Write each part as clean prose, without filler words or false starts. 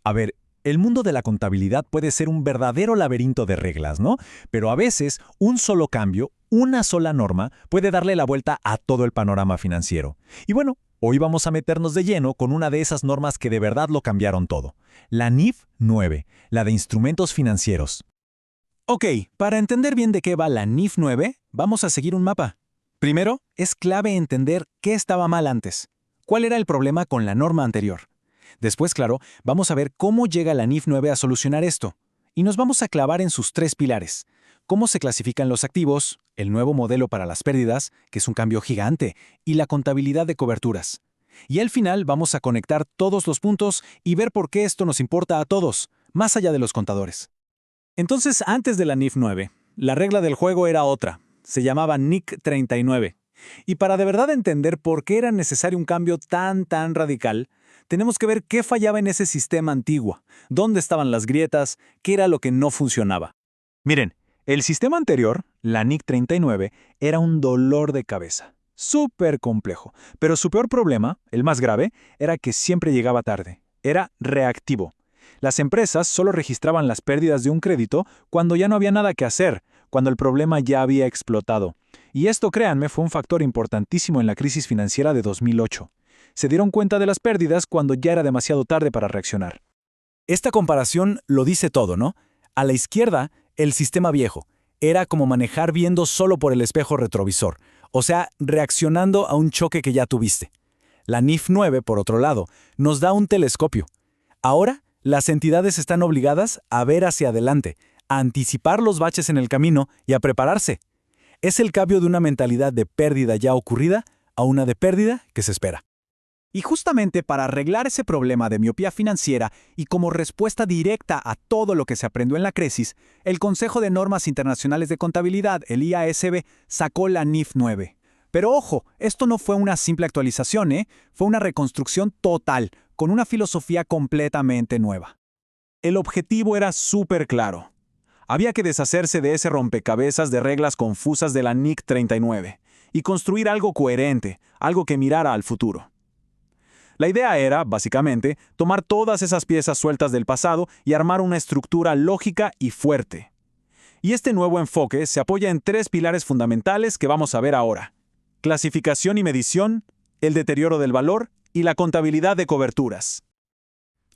A ver, el mundo de la contabilidad puede ser un verdadero laberinto de reglas, ¿no? Pero a veces un solo cambio, una sola norma, puede darle la vuelta a todo el panorama financiero. Y bueno, hoy vamos a meternos de lleno con una de esas normas que de verdad lo cambiaron todo. La NIF 9, la de instrumentos financieros. Ok, para entender bien de qué va la NIF 9, vamos a seguir un mapa. Primero, es clave entender qué estaba mal antes. ¿Cuál era el problema con la norma anterior? Después, claro, vamos a ver cómo llega la NIF 9 a solucionar esto. Y nos vamos a clavar en sus tres pilares. Cómo se clasifican los activos, el nuevo modelo para las pérdidas, que es un cambio gigante, y la contabilidad de coberturas. Y al final vamos a conectar todos los puntos y ver por qué esto nos importa a todos, más allá de los contadores. Entonces, antes de la NIF 9, la regla del juego era otra. Se llamaba NIC 39. Y para de verdad entender por qué era necesario un cambio tan radical, tenemos que ver qué fallaba en ese sistema antiguo, dónde estaban las grietas, qué era lo que no funcionaba. Miren, el sistema anterior, la NIC 39, era un dolor de cabeza. Súper complejo. Pero su peor problema, el más grave, era que siempre llegaba tarde. Era reactivo. Las empresas solo registraban las pérdidas de un crédito cuando ya no había nada que hacer, cuando el problema ya había explotado. Y esto, créanme, fue un factor importantísimo en la crisis financiera de 2008. Se dieron cuenta de las pérdidas cuando ya era demasiado tarde para reaccionar. Esta comparación lo dice todo, ¿no? A la izquierda, el sistema viejo. Era como manejar viendo solo por el espejo retrovisor, o sea, reaccionando a un choque que ya tuviste. La NIF 9, por otro lado, nos da un telescopio. Ahora, las entidades están obligadas a ver hacia adelante, a anticipar los baches en el camino y a prepararse. Es el cambio de una mentalidad de pérdida ya ocurrida a una de pérdida que se espera. Y justamente para arreglar ese problema de miopía financiera y como respuesta directa a todo lo que se aprendió en la crisis, el Consejo de Normas Internacionales de Contabilidad, el IASB, sacó la NIF 9. Pero ojo, esto no fue una simple actualización, fue una reconstrucción total, con una filosofía completamente nueva. El objetivo era súper claro. Había que deshacerse de ese rompecabezas de reglas confusas de la NIC 39 y construir algo coherente, algo que mirara al futuro. La idea era, básicamente, tomar todas esas piezas sueltas del pasado y armar una estructura lógica y fuerte. Y este nuevo enfoque se apoya en tres pilares fundamentales que vamos a ver ahora: clasificación y medición, el deterioro del valor y la contabilidad de coberturas.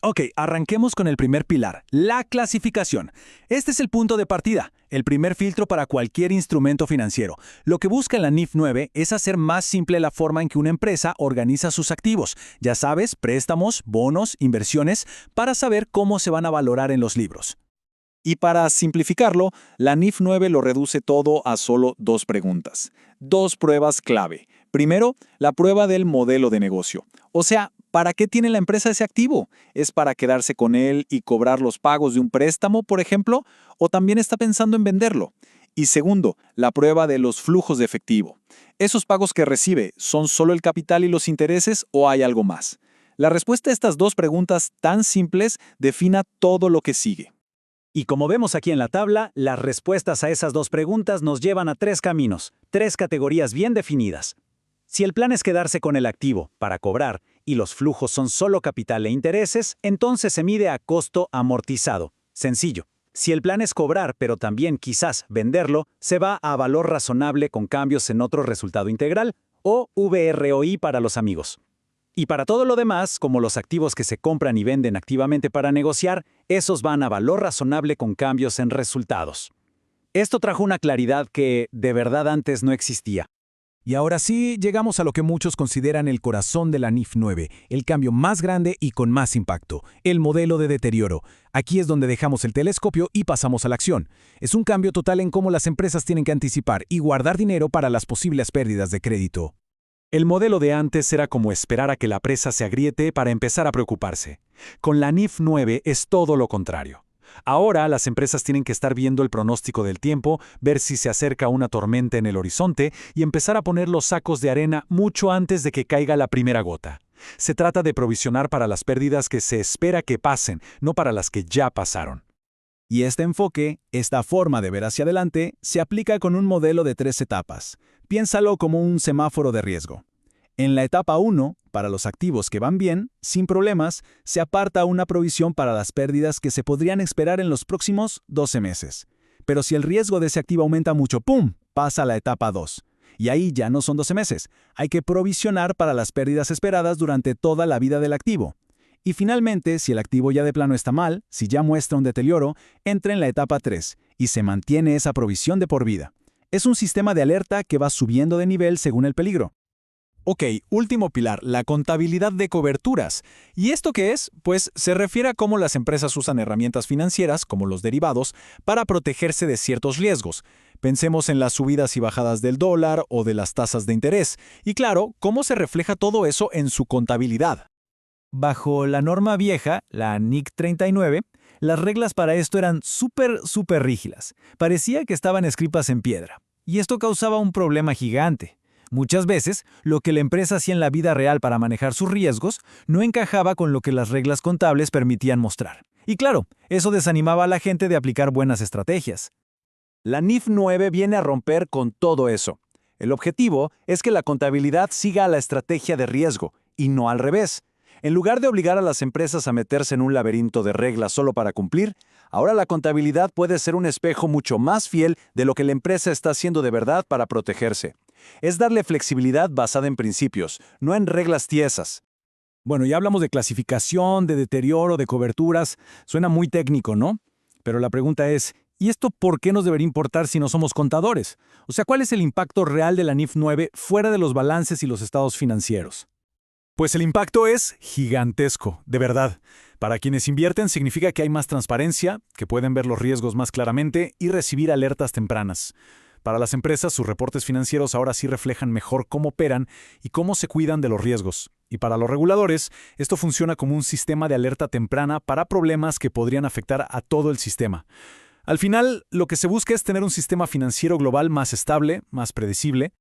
Ok, arranquemos con el primer pilar, la clasificación. Este es el punto de partida, el primer filtro para cualquier instrumento financiero. Lo que busca la NIF 9 es hacer más simple la forma en que una empresa organiza sus activos. Ya sabes, préstamos, bonos, inversiones, para saber cómo se van a valorar en los libros. Y para simplificarlo, la NIF 9 lo reduce todo a solo dos preguntas. Dos pruebas clave. Primero, la prueba del modelo de negocio. O sea, ¿para qué tiene la empresa ese activo? ¿Es para quedarse con él y cobrar los pagos de un préstamo, por ejemplo? ¿O también está pensando en venderlo? Y segundo, la prueba de los flujos de efectivo. ¿Esos pagos que recibe son solo el capital y los intereses o hay algo más? La respuesta a estas dos preguntas tan simples define todo lo que sigue. Y como vemos aquí en la tabla, las respuestas a esas dos preguntas nos llevan a tres caminos, tres categorías bien definidas. Si el plan es quedarse con el activo para cobrar y los flujos son solo capital e intereses, entonces se mide a costo amortizado. Sencillo. Si el plan es cobrar, pero también quizás venderlo, se va a valor razonable con cambios en otro resultado integral, o VROI para los amigos. Y para todo lo demás, como los activos que se compran y venden activamente para negociar, esos van a valor razonable con cambios en resultados. Esto trajo una claridad que, de verdad, antes no existía. Y ahora sí, llegamos a lo que muchos consideran el corazón de la NIF 9, el cambio más grande y con más impacto, el modelo de deterioro. Aquí es donde dejamos el telescopio y pasamos a la acción. Es un cambio total en cómo las empresas tienen que anticipar y guardar dinero para las posibles pérdidas de crédito. El modelo de antes era como esperar a que la presa se agriete para empezar a preocuparse. Con la NIF 9 es todo lo contrario. Ahora las empresas tienen que estar viendo el pronóstico del tiempo, ver si se acerca una tormenta en el horizonte y empezar a poner los sacos de arena mucho antes de que caiga la primera gota. Se trata de provisionar para las pérdidas que se espera que pasen, no para las que ya pasaron. Y este enfoque, esta forma de ver hacia adelante, se aplica con un modelo de tres etapas. Piénsalo como un semáforo de riesgo. En la etapa 1, para los activos que van bien, sin problemas, se aparta una provisión para las pérdidas que se podrían esperar en los próximos 12 meses. Pero si el riesgo de ese activo aumenta mucho, ¡pum!, pasa a la etapa 2. Y ahí ya no son 12 meses. Hay que provisionar para las pérdidas esperadas durante toda la vida del activo. Y finalmente, si el activo ya de plano está mal, si ya muestra un deterioro, entra en la etapa 3 y se mantiene esa provisión de por vida. Es un sistema de alerta que va subiendo de nivel según el peligro. Ok, último pilar, la contabilidad de coberturas. ¿Y esto qué es? Pues se refiere a cómo las empresas usan herramientas financieras, como los derivados, para protegerse de ciertos riesgos. Pensemos en las subidas y bajadas del dólar o de las tasas de interés. Y claro, cómo se refleja todo eso en su contabilidad. Bajo la norma vieja, la NIC 39, las reglas para esto eran súper rígidas. Parecía que estaban escritas en piedra. Y esto causaba un problema gigante. Muchas veces, lo que la empresa hacía en la vida real para manejar sus riesgos no encajaba con lo que las reglas contables permitían mostrar. Y claro, eso desanimaba a la gente de aplicar buenas estrategias. La NIF 9 viene a romper con todo eso. El objetivo es que la contabilidad siga a la estrategia de riesgo, y no al revés. En lugar de obligar a las empresas a meterse en un laberinto de reglas solo para cumplir, ahora la contabilidad puede ser un espejo mucho más fiel de lo que la empresa está haciendo de verdad para protegerse. Es darle flexibilidad basada en principios, no en reglas tiesas. Bueno, ya hablamos de clasificación, de deterioro, de coberturas. Suena muy técnico, ¿no? Pero la pregunta es, ¿y esto por qué nos debería importar si no somos contadores? O sea, ¿cuál es el impacto real de la NIF 9 fuera de los balances y los estados financieros? Pues el impacto es gigantesco, de verdad. Para quienes invierten significa que hay más transparencia, que pueden ver los riesgos más claramente y recibir alertas tempranas. Para las empresas, sus reportes financieros ahora sí reflejan mejor cómo operan y cómo se cuidan de los riesgos. Y para los reguladores, esto funciona como un sistema de alerta temprana para problemas que podrían afectar a todo el sistema. Al final, lo que se busca es tener un sistema financiero global más estable, más predecible.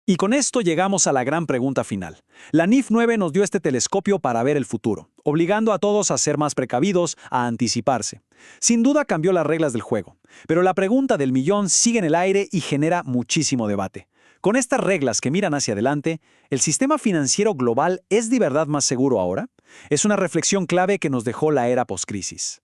Y con esto llegamos a la gran pregunta final. La NIF 9 nos dio este telescopio para ver el futuro, obligando a todos a ser más precavidos, a anticiparse. Sin duda cambió las reglas del juego, pero la pregunta del millón sigue en el aire y genera muchísimo debate. Con estas reglas que miran hacia adelante, ¿el sistema financiero global es de verdad más seguro ahora? Es una reflexión clave que nos dejó la era postcrisis.